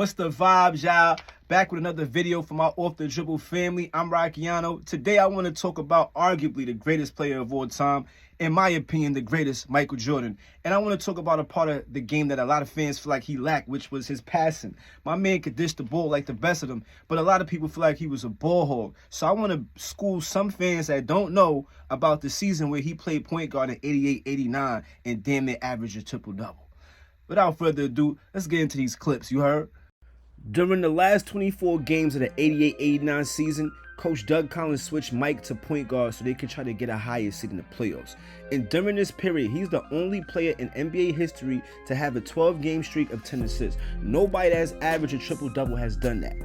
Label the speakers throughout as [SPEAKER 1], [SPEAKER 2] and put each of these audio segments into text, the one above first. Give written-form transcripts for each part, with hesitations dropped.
[SPEAKER 1] What's the vibes, y'all? Back with another video for my Off the Dribble family. I'm Rockiano. Today I want to talk about arguably the greatest player of all time. In my opinion, the greatest, Michael Jordan. And I want to talk about a part of the game that a lot of fans feel like he lacked, which was his passing. My man could dish the ball like the best of them, but a lot of people feel like he was a ball hog. So I want to school some fans that don't know about the season where he played point guard in 88-89 and damn near averaged a triple-double. Without further ado, let's get into these clips, you heard? During the last 24 games of the 88-89 season, Coach Doug Collins switched Mike to point guard so they could try to get a higher seed in the playoffs. And during this period, he's the only player in NBA history to have a 12-game streak of 10 assists. Nobody that has averaged a triple-double has done that.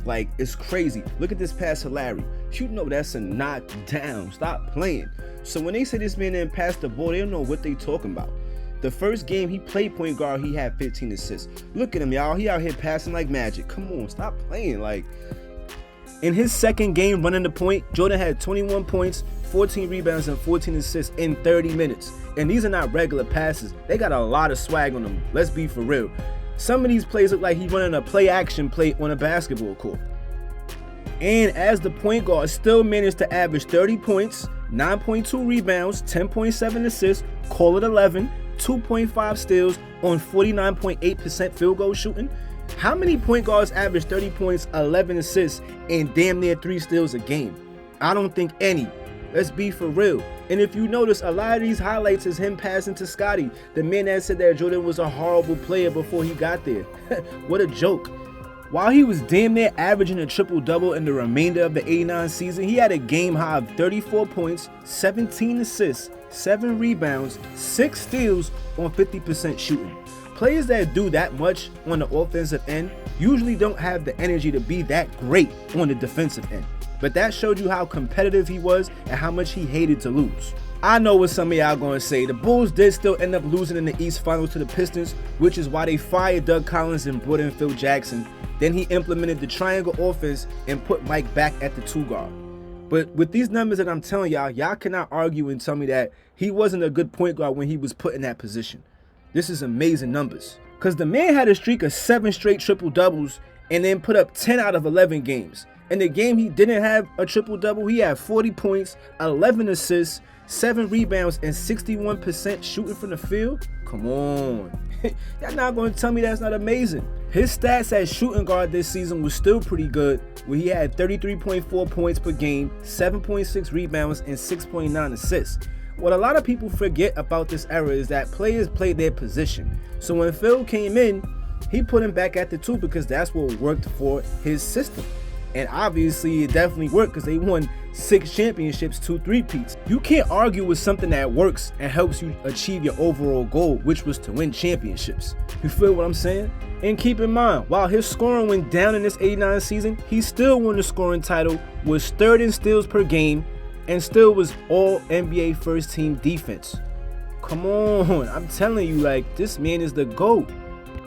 [SPEAKER 1] Like, it's crazy. Look at this pass to Larry. You know that's a knockdown. Stop playing. So when they say this man didn't pass the ball, they don't know what they talking about. The first game he played point guard, he had 15 assists. Look at him, y'all. He out here passing like magic. Come on, stop playing. Like, in his second game running the point, Jordan had 21 points, 14 rebounds, and 14 assists in 30 minutes. And these are not regular passes. They got a lot of swag on them. Let's be for real. Some of these plays look like he's running a play-action play on a basketball court. And as the point guard, still managed to average 30 points, 9.2 rebounds, 10.7 assists, call it 11, 2.5 steals on 49.8% field goal shooting. How many point guards average 30 points, 11 assists, and damn near 3 steals a game? I don't think any. Let's be for real. And if you notice, a lot of these highlights is him passing to Scotty, the man that said that Jordan was a horrible player before he got there. What a joke. While he was damn near averaging a triple-double in the remainder of the 89 season, he had a game high of 34 points, 17 assists, 7 rebounds, 6 steals on 50% shooting. Players that do that much on the offensive end usually don't have the energy to be that great on the defensive end. But that showed you how competitive he was and how much he hated to lose. I know what some of y'all gonna say. The Bulls did still end up losing in the East Finals to the Pistons, which is why they fired Doug Collins and brought in Phil Jackson. Then he implemented the triangle offense and put Mike back at the 2 guard. But with these numbers that I'm telling y'all, y'all cannot argue and tell me that he wasn't a good point guard when he was put in that position. This is amazing numbers. Because the man had a streak of 7 straight triple-doubles and then put up 10 out of 11 games. In the game he didn't have a triple-double, he had 40 points, 11 assists, 7 rebounds, and 61% shooting from the field? Come on. Y'all not going to tell me that's not amazing. His stats as shooting guard this season was still pretty good, where he had 33.4 points per game, 7.6 rebounds, and 6.9 assists. What a lot of people forget about this era is that players play their position. So when Phil came in, he put him back at the 2 because that's what worked for his system. And obviously it definitely worked because they won 6 championships, 2 three-peats. You can't argue with something that works and helps you achieve your overall goal, which was to win championships. You feel what I'm saying? And keep in mind, while his scoring went down in this 89 season, he still won the scoring title, was 3rd in steals per game, and still was all NBA first team defense. Come on, I'm telling you, like, this man is the GOAT.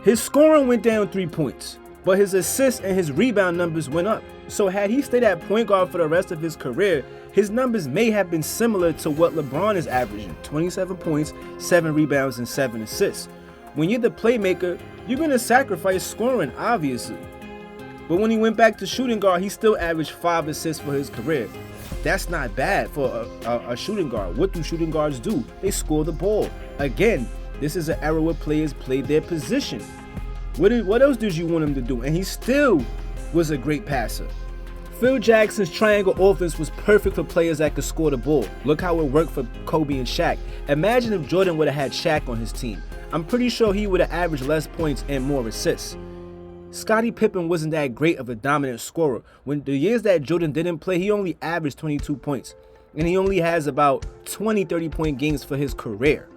[SPEAKER 1] His scoring went down 3 points, but his assists and his rebound numbers went up. So had he stayed at point guard for the rest of his career, his numbers may have been similar to what LeBron is averaging, 27 points, 7 rebounds, and 7 assists. When you're the playmaker, you're going to sacrifice scoring, obviously. But when he went back to shooting guard, he still averaged 5 assists for his career. That's not bad for a shooting guard. What do shooting guards do? They score the ball. Again, this is an era where players played their position. What else did you want him to do? And he still was a great passer. Phil Jackson's triangle offense was perfect for players that could score the ball. Look how it worked for Kobe and Shaq. Imagine if Jordan would have had Shaq on his team. I'm pretty sure he would have averaged less points and more assists. Scottie Pippen wasn't that great of a dominant scorer. When the years that Jordan didn't play, he only averaged 22 points. And he only has about 20 30-point games for his career.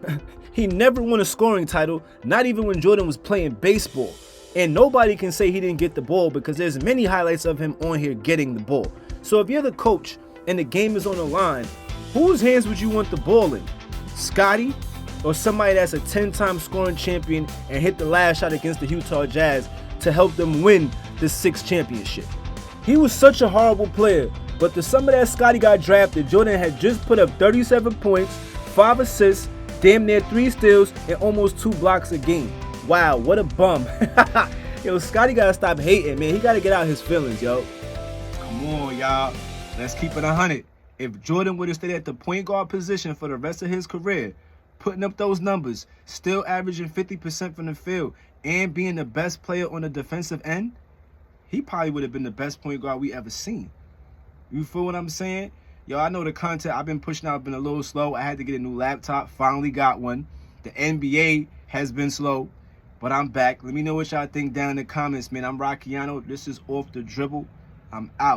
[SPEAKER 1] He never won a scoring title, not even when Jordan was playing baseball. And nobody can say he didn't get the ball because there's many highlights of him on here getting the ball. So if you're the coach and the game is on the line, whose hands would you want the ball in? Scottie or somebody that's a 10-time scoring champion and hit the last shot against the Utah Jazz to help them win the 6th championship? He was such a horrible player, but the summer that Scottie got drafted, Jordan had just put up 37 points, 5 assists, damn near 3 steals, and almost 2 blocks a game. Wow, what a bum. Yo, Scotty gotta stop hating, man. He gotta get out his feelings, yo. Come on, y'all. Let's keep it 100. If Jordan would have stayed at the point guard position for the rest of his career, putting up those numbers, still averaging 50% from the field, and being the best player on the defensive end, he probably would have been the best point guard we ever seen. You feel what I'm saying? Yo, I know the content I've been pushing out been a little slow. I had to get a new laptop. Finally got one. The NBA has been slow, but I'm back. Let me know what y'all think down in the comments, man. I'm Rockiano. This is Off the Dribble. I'm out.